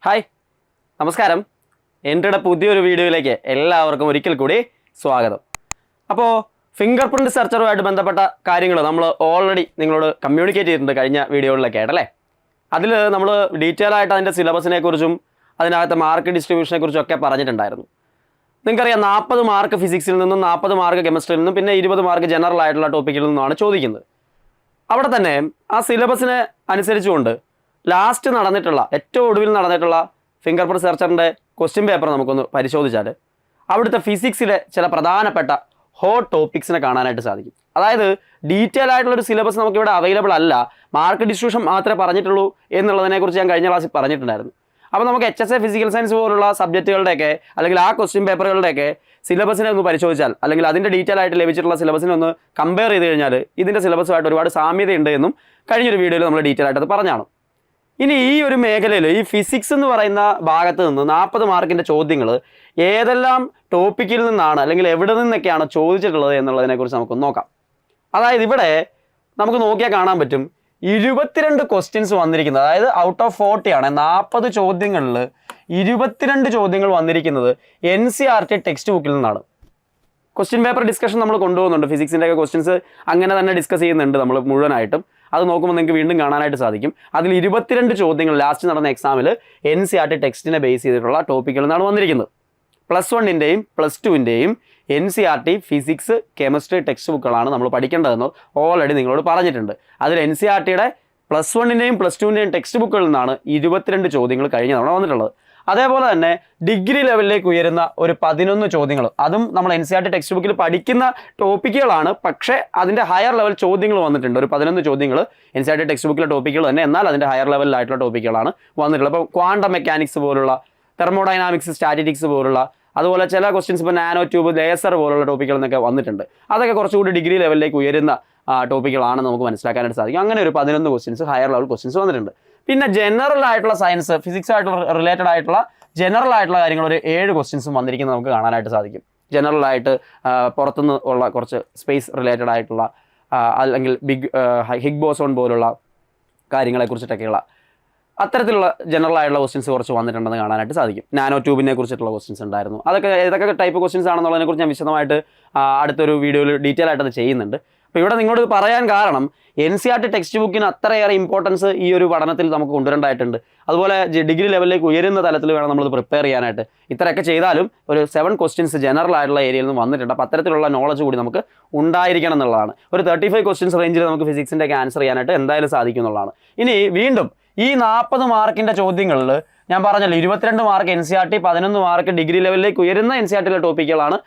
Hi നമസ്കാരം. എൻ്റെ പുതിയൊരു വീഡിയോയിലേക്ക് എല്ലാവർക്കും ഒരിക്കൽ കൂടി സ്വാഗതം. അപ്പോൾ ഫിംഗർ പ്രിൻറ്റ് സെർച്ചറുമായിട്ട് ബന്ധപ്പെട്ട കാര്യങ്ങൾ നമ്മൾ ഓൾറെഡി നിങ്ങളോട് കമ്മ്യൂണിക്കേറ്റ് ചെയ്തിട്ടുണ്ട് കഴിഞ്ഞ വീഡിയോകളിലൊക്കെ ആയിട്ടല്ലേ. അതിൽ നമ്മൾ ഡീറ്റെയിൽ ആയിട്ട് അതിൻ്റെ സിലബസിനെ കുറിച്ചും അതിനകത്ത് മാർക്ക് ഡിസ്ട്രിബ്യൂഷനെ കുറിച്ചും ഒക്കെ പറഞ്ഞിട്ടുണ്ടായിരുന്നു. നിങ്ങൾക്കറിയാം 40 മാർക്ക് ഫിസിക്സിൽ നിന്നും 40 മാർക്ക് കെമിസ്ട്രിയിൽ നിന്നും പിന്നെ 20 മാർക്ക് ജനറൽ ആയിട്ടുള്ള ടോപ്പിക്കിൽ നിന്നുമാണ് ചോദിക്കുന്നത്. അവിടെ തന്നെ ആ സിലബസിനെ അനുസരിച്ചുകൊണ്ട് ലാസ്റ്റ് നടന്നിട്ടുള്ള ഏറ്റവും ഒടുവിൽ നടന്നിട്ടുള്ള ഫിംഗർ പ്രിൻറ്റ് സെർച്ചറിൻ്റെ ക്വസ്റ്റ്യൻ പേപ്പർ നമുക്കൊന്ന് പരിശോധിച്ചാൽ അവിടുത്തെ ഫിസിക്സിലെ ചില പ്രധാനപ്പെട്ട ഹോട്ട് ടോപ്പിക്സിനെ കാണാനായിട്ട് സാധിക്കും. അതായത് ഡീറ്റെയിൽ ആയിട്ടുള്ളൊരു സിലബസ് നമുക്കിവിടെ അവൈലബിൾ അല്ല, മാർക്ക് ഡിസ്ട്രിബ്യൂഷൻ മാത്രമേ പറഞ്ഞിട്ടുള്ളൂ എന്നുള്ളതിനെക്കുറിച്ച് ഞാൻ കഴിഞ്ഞ ക്ലാസ്സിൽ പറഞ്ഞിട്ടുണ്ടായിരുന്നു. അപ്പോൾ നമുക്ക് HSA ഫിസിക്കൽ സയൻസ് പോലുള്ള സബ്ജക്റ്റുകളുടെയൊക്കെ അല്ലെങ്കിൽ ആ ക്വസ്റ്റ്യൻ പേപ്പറുകളുടെയൊക്കെ സിലബസിനെ ഒന്ന് പരിശോധിച്ചാൽ അല്ലെങ്കിൽ അതിൻ്റെ ഡീറ്റെയിൽ ആയിട്ട് ലഭിച്ചിട്ടുള്ള സിലബസിനെ ഒന്ന് കമ്പയർ ചെയ്ത് കഴിഞ്ഞാൽ ഇതിൻ്റെ സിലബസുമായിട്ട് ഒരുപാട് സാമ്യതയുണ്ട് എന്നും കഴിഞ്ഞൊരു വീഡിയോയിൽ നമ്മൾ ഡീറ്റെയിൽ ആയിട്ട് അത് പറഞ്ഞാണ്. ഇനി ഈ ഒരു മേഖലയിൽ ഈ ഫിസിക്സ് എന്ന് പറയുന്ന ഭാഗത്ത് നിന്ന് 40 മാർക്കിൻ്റെ ചോദ്യങ്ങൾ ഏതെല്ലാം ടോപ്പിക്കിൽ നിന്നാണ് അല്ലെങ്കിൽ എവിടെ നിന്നൊക്കെയാണ് ചോദിച്ചിട്ടുള്ളത് എന്നുള്ളതിനെക്കുറിച്ച് നമുക്കൊന്ന് നോക്കാം. അതായത് ഇവിടെ നമുക്ക് നോക്കിയാൽ കാണാൻ പറ്റും 22 ക്വസ്റ്റ്യൻസ് വന്നിരിക്കുന്നത്. അതായത് ഔട്ട് ഓഫ് 40 ആണ്. 40 ചോദ്യങ്ങളിൽ 22 ചോദ്യങ്ങൾ വന്നിരിക്കുന്നത് NCERT ടെക്സ്റ്റ് ബുക്കിൽ നിന്നാണ്. ക്വസ്റ്റ്യൻ പേപ്പർ ഡിസ്കഷൻ നമ്മൾ കൊണ്ടുപോകുന്നുണ്ട്. ഫിസിക്സിൻ്റെ ഒക്കെ ക്വസ്റ്റ്യൻസ് അങ്ങനെ തന്നെ ഡിസ്കസ് ചെയ്യുന്നുണ്ട് നമ്മൾ മുഴുവനായിട്ടും. അത് നോക്കുമ്പോൾ നിങ്ങൾക്ക് വീണ്ടും കാണാനായിട്ട് സാധിക്കും. അതിൽ 22 ചോദ്യങ്ങൾ ലാസ്റ്റ് നടന്ന എക്സാമിൽ NCERT ടെക്സ്റ്റിനെ ബേസ് ചെയ്തിട്ടുള്ള ടോപ്പിക്കുകളിൽ നിന്നാണ് വന്നിരിക്കുന്നത്. +1ൻ്റെയും +2ൻ്റെയും NCERT ഫിസിക്സ് കെമിസ്ട്രി ടെക്സ്റ്റ് ബുക്കുകളാണ് നമ്മൾ പഠിക്കേണ്ടതെന്ന് ഓൾറെഡി നിങ്ങളോട് പറഞ്ഞിട്ടുണ്ട്. അതിൽ NCERTയുടെ +1ൻ്റെയും +2ൻ്റെയും ടെക്സ്റ്റ് ബുക്കുകളിൽ നിന്നാണ് 22 ചോദ്യങ്ങൾ കഴിഞ്ഞ തവണ വന്നിട്ടുള്ളത്. അതേപോലെ തന്നെ ഡിഗ്രി ലെവലിലേക്ക് ഉയരുന്ന ഒരു 11 ചോദ്യങ്ങൾ, അതും നമ്മൾ NCERT ടെക്സ്റ്റ് ബുക്കിൽ പഠിക്കുന്ന ടോപ്പിക്കുകളാണ്, പക്ഷേ അതിൻ്റെ ഹയർ ലെവൽ ചോദ്യങ്ങൾ വന്നിട്ടുണ്ട്. ഒരു 11 ചോദ്യങ്ങൾ NCERT ടെക്സ്റ്റ് ബുക്കിലെ ടോപ്പിക്കുകൾ തന്നെ, എന്നാൽ അതിൻ്റെ ഹയർ ലെവലിലായിട്ടുള്ള ടോപ്പിക്കുകളാണ് വന്നിട്ടുള്ളത്. അപ്പോൾ ക്വാണ്ടം മെക്കാനിക്സ് പോലുള്ള, തെർമോഡൈനാമിക്സ്, സ്റ്റാറ്റിറ്റിക്സ് പോലുള്ള, അതുപോലെ ചില ക്വസ്റ്റ്യൻസ് ഇപ്പോൾ നാനോ ട്യൂബ്, ലേസർ പോലുള്ള ടോപ്പിക്കുകൾ എന്നൊക്കെ വന്നിട്ടുണ്ട്. അതൊക്കെ കുറച്ചുകൂടി ഡിഗ്രി ലെവലിലേക്ക് ഉയരുന്ന ടോപ്പിക്കുകളാണെന്ന് നമുക്ക് മനസ്സിലാക്കാനായിട്ട് സാധിക്കും. അങ്ങനെ ഒരു 11 ക്വസ്റ്റ്യൻസ് ഹയർ ലെവൽ ക്വസ്റ്റ്യൻസ് വന്നിട്ടുണ്ട്. പിന്നെ ജനറൽ ആയിട്ടുള്ള സയൻസ്, ഫിസിക്സ് ആയിട്ടുള്ള റിലേറ്റഡ് ആയിട്ടുള്ള ജനറൽ ആയിട്ടുള്ള കാര്യങ്ങൾ ഒരു 7 ക്വസ്റ്റ്യൻസും വന്നിരിക്കുന്നത് നമുക്ക് കാണാനായിട്ട് സാധിക്കും. ജനറലായിട്ട് പുറത്തുനിന്ന് ഉള്ള കുറച്ച് സ്പേസ് റിലേറ്റഡ് ആയിട്ടുള്ള അല്ലെങ്കിൽ ഹിഗ് ബോസോൺ പോലുള്ള കാര്യങ്ങളെക്കുറിച്ചിട്ടൊക്കെയുള്ള അത്തരത്തിലുള്ള ജനറൽ ആയിട്ടുള്ള ക്വസ്റ്റ്യൻസ് കുറച്ച് വന്നിട്ടുണ്ടെന്ന് കാണാനായിട്ട് സാധിക്കും. നാനോ ട്യൂബിനെ കുറിച്ചിട്ടുള്ള ക്വസ്റ്റ്യൻസ് ഉണ്ടായിരുന്നു. അതൊക്കെ ഏതൊക്കെ ടൈപ്പ് ക്വസ്റ്റ്യൻസ് ആണെന്നുള്ളതിനെക്കുറിച്ച് ഞാൻ വിശദമായിട്ട് അടുത്തൊരു വീഡിയോയിൽ ഡീറ്റെയിൽ ആയിട്ട് അത് ചെയ്യുന്നുണ്ട്. അപ്പോൾ ഇവിടെ നിങ്ങളോട് പറയാൻ കാരണം NCERT ടെക്സ്റ്റ് ബുക്കിന് അത്രയേറെ ഇമ്പോർട്ടൻസ് ഈ ഒരു പഠനത്തിൽ നമുക്ക് കൊണ്ടുവരേണ്ടതായിട്ടുണ്ട്. അതുപോലെ ഡിഗ്രി ലെവലിലേക്ക് ഉയരുന്ന തലത്തിൽ വേണം നമ്മളത് പ്രിപ്പയർ ചെയ്യാനായിട്ട്. ഇത്രയൊക്കെ ചെയ്താലും ഒരു 7 ക്വസ്റ്റ്യൻസ് ജനറൽ ആയിട്ടുള്ള ഏരിയയിൽ നിന്ന് വന്നിട്ടുണ്ട്. അപ്പോൾ അത്തരത്തിലുള്ള നോളജ് കൂടി നമുക്ക് ഉണ്ടായിരിക്കണം എന്നുള്ളതാണ്. ഒരു 35 ക്വസ്റ്റ്യൻസ് റേഞ്ചിൽ നമുക്ക് ഫിസിക്സിൻ്റെ ഒക്കെ ആൻസർ ചെയ്യാനായിട്ട് എന്തായാലും സാധിക്കും എന്നുള്ളതാണ്. ഇനി വീണ്ടും ഈ 40 മാർക്കിൻ്റെ ചോദ്യങ്ങളിൽ ഞാൻ പറഞ്ഞല്ലോ 22 മാർക്ക് NCERT, 11 മാർക്ക് ഡിഗ്രി ലെവലിലേക്ക് ഉയരുന്ന NCERTയിലെ ടോപ്പിക്കുകളാണ്,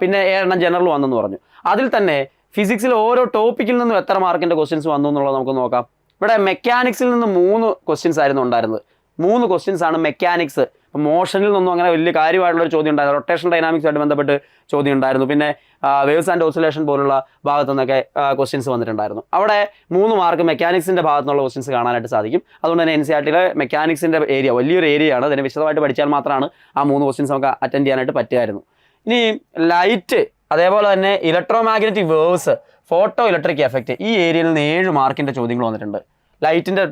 പിന്നെ 7 ജനറൽ വന്നെന്ന് പറഞ്ഞു. അതിൽ തന്നെ ഫിസിക്സിൽ ഓരോ ടോപ്പിക്കിൽ നിന്നും എത്ര മാർക്കിൻ്റെ ക്വസ്റ്റ്യൻസ് വന്നു എന്നുള്ളത് നമുക്ക് നോക്കാം. ഇവിടെ മെക്കാനിക്സിൽ നിന്ന് 3 ക്വസ്റ്റ്യൻസ് ആയിരുന്നു ഉണ്ടായിരുന്നത്. 3 ക്വസ്റ്റ്യൻസ് ആണ് മെക്കാനിക്സ്. ഇപ്പോൾ മോഷനിൽ നിന്നും അങ്ങനെ വലിയ കാര്യമായിട്ടുള്ളൊരു ചോദ്യം ഉണ്ടായിരുന്നു. റൊട്ടേഷൻ ഡൈനാമിക്സുമായിട്ട് ബന്ധപ്പെട്ട് ചോദ്യം ഉണ്ടായിരുന്നു. പിന്നെ വേവ്സ് ആൻഡ് ഓസിലേഷൻ പോലുള്ള ഭാഗത്തു നിന്നൊക്കെ ക്വസ്റ്റ്യൻസ് വന്നിട്ടുണ്ടായിരുന്നു. അവിടെ 3 മാർക്ക് മെക്കാനിക്സിൻ്റെ ഭാഗത്തു നിന്നുള്ള ക്വസ്റ്റ്യൻസ് കാണാനായിട്ട് സാധിക്കും. അതുകൊണ്ട് തന്നെ NCERTയിലെ മെക്കാനിക്സിൻ്റെ ഏരിയ വലിയൊരു ഏരിയയാണ്. അതിനെ വിശദമായിട്ട് പഠിച്ചാൽ മാത്രമാണ് ആ 3 ക്വസ്റ്റ്യൻസ് നമുക്ക് അറ്റൻഡ് ചെയ്യാനായിട്ട് പറ്റുമായിരുന്നു. ഇനി ലൈറ്റ്, അതേപോലെ തന്നെ electro magnetic waves, photo electric effect, ഈ ഏരിയയിൽ നിന്ന് 7 മാർക്കിൻ്റെ ചോദ്യങ്ങൾ വന്നിട്ടുണ്ട്. ലൈറ്റിൻ്റെ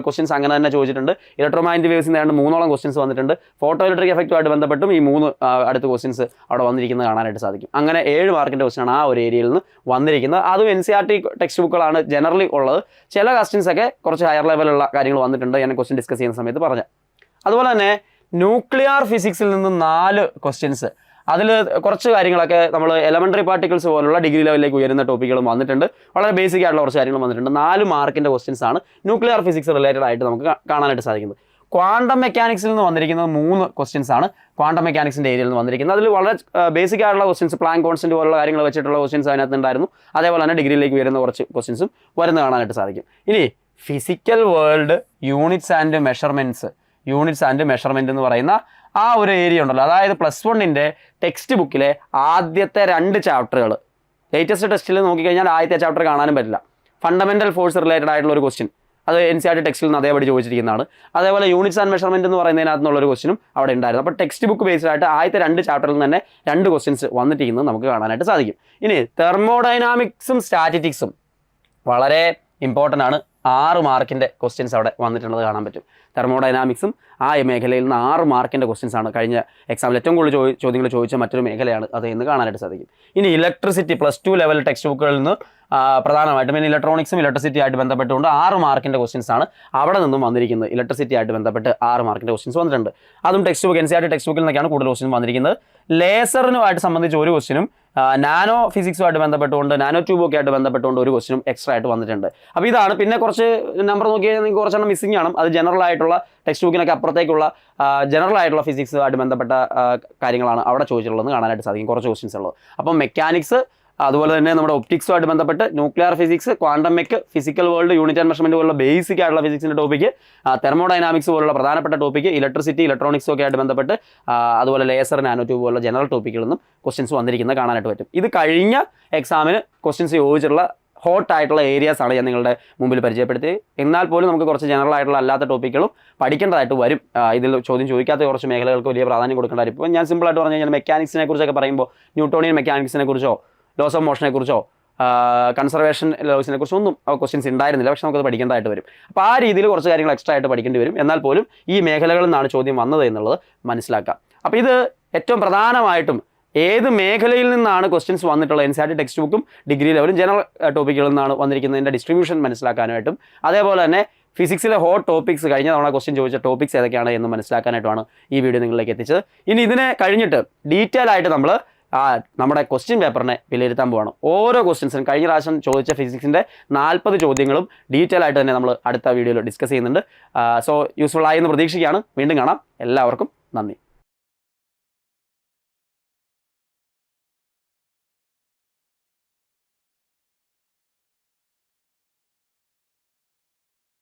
ക്വസ്റ്റ്യൻസ് അങ്ങനെ തന്നെ ചോദിച്ചിട്ടുണ്ട്. ഇലക്ട്രോ മാഗ്നറ്റിക് വേവ്സിൽ നിന്ന് 3 ക്വസ്റ്റ്യൻസ് വന്നിട്ടുണ്ട്. ഫോട്ടോ ഇലക്ട്രിക് എഫക്റ്റുമായിട്ട് ബന്ധപ്പെട്ടും ഈ 3 അടുത്ത ക്വസ്റ്റ്യൻസ് അവിടെ വന്നിരിക്കുന്നത് കാണാനായിട്ട് സാധിക്കും. അങ്ങനെ 7 മാർക്കിൻ്റെ ക്വസ്റ്റ്യനാണ് ആ ഒരു ഏരിയയിൽ നിന്ന് വന്നിരിക്കുന്നത്. അതും NCERT ടെക്സ്റ്റ് ബുക്കുകളാണ് ജനറലി ഉള്ളത്. ചില ക്വസ്റ്റ്യൻസൊക്കെ കുറച്ച് ഹയർ ലെവലുള്ള കാര്യങ്ങൾ വന്നിട്ടുണ്ട്, ഞാൻ ക്വസ്റ്റ്യൻ ഡിസ്കസ് ചെയ്യുന്ന സമയത്ത് പറഞ്ഞു. അതുപോലെ തന്നെ ന്യൂക്ലിയർ ഫിസിക്സിൽ നിന്ന് 4 ക്വസ്റ്റ്യൻസ്, അതിൽ കുറച്ച് കാര്യങ്ങളൊക്കെ നമ്മൾ എലമെൻ്ററി പാർട്ടിക്കിൾസ് പോലുള്ള ഡിഗ്രി ലെവലിലേക്ക് ഉയരുന്ന ടോപ്പിക്കുകളും വന്നിട്ടുണ്ട്. വളരെ ബേസിക് ആയിട്ടുള്ള കുറച്ച് കാര്യങ്ങൾ വന്നിട്ടുണ്ട്. 4 മാർക്കിൻ്റെ ക്വസ്റ്റ്യൻസ് ആണ് ന്യൂക്ലിയർ ഫിസിക്സ് റിലേറ്റഡ് ആയിട്ട് നമുക്ക് കാണാനായിട്ട് സാധിക്കുന്നത്. ക്വാണ്ടം മെക്കാനിക്സിൽ നിന്ന് വന്നിരിക്കുന്നത് 3 ക്വസ്റ്റ്യൻസ് ആണ് ക്വാണ്ടം മെക്കാനിക്സിൻ്റെ ഏരിയയിൽ നിന്ന് വന്നിരിക്കുന്നത്. അതിൽ വളരെ ബേസിക് ആയിട്ടുള്ള ക്വസ്റ്റ്യൻസ്, പ്ലാങ്ക് കോൺസ്റ്റന്റ് പോലുള്ള കാര്യങ്ങൾ വെച്ചിട്ടുള്ള ക്വസ്റ്റ്യൻസ് അതിനകത്ത് ഉണ്ടായിരുന്നു. അതേപോലെ തന്നെ ഡിഗ്രിയിലേക്ക് വരുന്ന കുറച്ച് ക്വസ്റ്റ്യൻസും വരുന്ന കാണാനായിട്ട് സാധിക്കും. ഇനി physical world units and measurement എന്ന് പറയുന്ന ആ ഒരു ഏരിയ ഉണ്ടല്ലോ, അതായത് +1ൻ്റെ ടെക്സ്റ്റ് ബുക്കിലെ ആദ്യത്തെ 2 ചാപ്റ്ററുകൾ, ലേറ്റസ്റ്റ് ടെസ്റ്റിൽ നോക്കിക്കഴിഞ്ഞാൽ ആദ്യത്തെ ചാപ്റ്റർ കാണാനും പറ്റില്ല. ഫണ്ടമെൻ്റൽ ഫോഴ്സ് റിലേറ്റഡ് ആയിട്ടുള്ള ഒരു ക്വസ്റ്റ്യൻ, അത് NCERT ടെക്സ്റ്റിൽ നിന്ന് അതേപടി ചോദിച്ചിരിക്കുന്നതാണ്. അതേപോലെ യൂണിറ്റ്സ് ആൻഡ് മെഷർമെൻറ്റ് എന്ന് പറയുന്നതിനകത്തുള്ളൊരു ക്വസ്റ്റ്യനും അവിടെ ഉണ്ടായിരുന്നു. അപ്പോൾ ടെക്സ്റ്റ് ബുക്ക് ബേസ്ഡ് ആയിട്ട് ആദ്യത്തെ 2 ചാപ്റ്ററിൽ നിന്ന് തന്നെ 2 ക്വസ്റ്റ്യൻസ് വന്നിരിക്കുന്നത് നമുക്ക് കാണാനായിട്ട് സാധിക്കും. ഇനി തെർമോഡൈനാമിക്സും സ്റ്റാറ്റിറ്റിക്സും വളരെ ഇമ്പോർട്ടൻ്റ് ആണ്. 6 മാർക്കിൻ്റെ ക്വസ്റ്റ്യൻസ് അവിടെ വന്നിട്ടുള്ളത് കാണാൻ പറ്റും. തെർമോഡൈനാമിക്സും ആ മേഖലയിൽ നിന്ന് 6 മാർക്കിൻ്റെ ക്വസ്റ്റ്യൻസ് ആണ് കഴിഞ്ഞ എക്സാമിൽ ഏറ്റവും കൂടുതൽ ചോദ്യങ്ങൾ ചോദിച്ച മറ്റൊരു മേഖലയാണ് അത് എന്ന് കാണാനായിട്ട് സാധിക്കും. ഇനി ഇലക്ട്രിസിറ്റി +2 ലെവൽ ടെക്സ്റ്റ് ബുക്കുകളിൽ നിന്ന് പ്രധാനമായിട്ടും പിന്നെ ഇലക്ട്രോണിക്സും ഇലക്ട്രിസിറ്റി ആയിട്ട് ബന്ധപ്പെട്ടുകൊണ്ട് 6 മാർക്കിൻ്റെ ക്വസ്റ്റ്യൻസ് ആണ് അവിടെ നിന്നും വന്നിരിക്കുന്നത്. ഇലക്ട്രിസിറ്റി ആയിട്ട് ബന്ധപ്പെട്ട് 6 മാർക്കിൻ്റെ ക്വസ്റ്റ്യൻസ് വന്നിട്ടുണ്ട്. അതും ടെക്സ്റ്റ് ബുക്ക് NCERT ടെക്സ്റ്റ് ബുക്കിൽ നിന്നൊക്കെയാണ് കൂടുതൽ ക്വസ്റ്റ്യൻ വന്നിരിക്കുന്നത്. ലേസറിനുമായിട്ട് സംബന്ധിച്ച് ഒരു ക്വസ്റ്റ്യനും നാനോ ഫിസിക്സുമായിട്ട് ബന്ധപ്പെട്ടുകൊണ്ട് നാനോ ട്യൂബൊക്കെ ആയിട്ട് ബന്ധപ്പെട്ടുകൊണ്ട് ഒരു ക്വസ്റ്റ്യനും എക്സ്ട്രാ ആയിട്ട് വന്നിട്ടുണ്ട്. അപ്പോൾ ഇതാണ്. പിന്നെ കുറച്ച് നമ്പർ നോക്കിയാൽ നിങ്ങൾക്ക് കുറച്ചെണ്ണം മിസ്സിംഗ് ആണ്. അത് ജനറൽ ആയിട്ടുള്ള ടെക്സ്റ്റ് ബുക്കിനൊക്കെ അപ്പുറത്തേക്കുള്ള ജനറൽ ആയിട്ടുള്ള ഫിസിക്സുമായിട്ട് ബന്ധപ്പെട്ട കാര്യങ്ങളാണ് അവിടെ ചോദിച്ചിട്ടുള്ളതെന്ന് കാണാനായിട്ട് സാധിക്കും. കുറച്ച് ക്വസ്റ്റ്യൻസ് ഉള്ളത്. അപ്പം മെക്കാനിക്സ്, അതുപോലെ തന്നെ നമ്മുടെ ഒപ്റ്റിക്സുമായിട്ട് ബന്ധപ്പെട്ട് nuclear physics, quantum mech, physical world, unit and measurement പോലുള്ള ബേസിക് ആയിട്ടുള്ള ഫിസിക്സിന്റെ ടോപ്പിക്ക്, തെർമോഡൈനാമിക്സ് പോലുള്ള പ്രധാനപ്പെട്ട ടോപ്പിക്ക്, ഇലക്ട്രിസിറ്റി, ഇലക്ട്രോണിക്സും ഒക്കെ ആയിട്ട് ബന്ധപ്പെട്ട് അതുപോലെ ലേസർ, നാനോ ട്യൂബ് പോലുള്ള ജനറൽ ടോപ്പിക്കിൽ നിന്നും ക്വസ്റ്റ്യൻസ് വന്നിരിക്കുന്നത് കാണാനായിട്ട് പറ്റും. ഇത് കഴിഞ്ഞ എക്സാമിന് ക്വസ്റ്റ്യൻസ് ചോദിച്ചിട്ടുള്ള ഹോട്ട് ആയിട്ടുള്ള ഏരിയാസ് ആണ് ഞാൻ നിങ്ങളുടെ മുമ്പിൽ പരിചയപ്പെടുത്തി. എന്നാൽ പോലും നമുക്ക് കുറച്ച് ജനറൽ ആയിട്ടുള്ള അല്ലാത്ത ടോപ്പിക്കുകളും പഠിക്കേണ്ടതായിട്ട് വരും. ഇതിൽ ചോദ്യം ചോദിക്കാത്ത കുറച്ച് മേഖലകൾക്ക് വലിയ പ്രാധാന്യം കൊടുക്കേണ്ടതായിരിക്കും. ഇപ്പോൾ ഞാൻ സിമ്പിളായിട്ട് പറഞ്ഞു കഴിഞ്ഞാൽ മെക്കാനിക്സിനെ കുറിച്ചൊക്കെ പറയുമ്പോൾ ന്യൂട്ടോണിയൻ മെക്കാനിക്സിനെ കുറിച്ചോ ലോസ് ഓഫ് മോഷനെ കുറിച്ചോ കൺസർവേഷൻ ലോസിനെ കുറിച്ചോ ഒന്നും ക്വസ്റ്റ്യൻസ് ഉണ്ടായിരുന്നില്ല. പക്ഷേ നമുക്കത് പഠിക്കേണ്ടതായിട്ട് വരും. അപ്പോൾ ആ രീതിയിൽ കുറച്ച് കാര്യങ്ങൾ എക്സ്ട്രാ ആയിട്ട് പഠിക്കേണ്ടി വരും. എന്നാൽ പോലും ഈ മേഖലകളിൽ നിന്നാണ് ചോദ്യം വന്നത് എന്നുള്ളത് മനസ്സിലാക്കാം. അപ്പോൾ ഇത് ഏറ്റവും പ്രധാനമായിട്ടും ഏത് മേഖലയിൽ നിന്നാണ് ക്വസ്റ്റ്യൻസ് വന്നിട്ടുള്ളത്, NCERT ടെക്സ്റ്റ് ബുക്കും ഡിഗ്രി ലെവലും ജനറൽ ടോപ്പിക്കുകളിൽ നിന്നാണ് വന്നിരിക്കുന്നതിൻ്റെ ഡിസ്ട്രിബ്യൂഷൻ മനസ്സിലാക്കാനായിട്ടും അതേപോലെ തന്നെ ഫിസിക്സിലെ ഹോട്ട് ടോപ്പിക്സ് കഴിഞ്ഞ തവണ ക്വസ്റ്റ്യൻ ചോദിച്ച ടോപ്പിക്സ് ഏതൊക്കെയാണ് എന്ന് മനസ്സിലാക്കാനായിട്ടുമാണ് ഈ വീഡിയോ നിങ്ങളിലേക്ക് എത്തിച്ചത്. ഇനി ഇതിനെ കഴിഞ്ഞിട്ട് ഡീറ്റെയിൽ ആയിട്ട് നമ്മൾ നമ്മുടെ ക്വസ്റ്റ്യൻ പേപ്പറിനെ വിലയിരുത്താൻ പോവാണ്. ഓരോ ക്വസ്റ്റ്യൻസിനും കഴിഞ്ഞ പ്രാവശ്യം ചോദിച്ച ഫിസിക്സിൻ്റെ 40 ചോദ്യങ്ങളും ഡീറ്റെയിൽ ആയിട്ട് തന്നെ നമ്മൾ അടുത്ത വീഡിയോയിൽ ഡിസ്കസ് ചെയ്യുന്നുണ്ട്. സോ യൂസ്ഫുൾ ആയി എന്ന് പ്രതീക്ഷിക്കുകയാണ്. വീണ്ടും കാണാം. എല്ലാവർക്കും നന്ദി.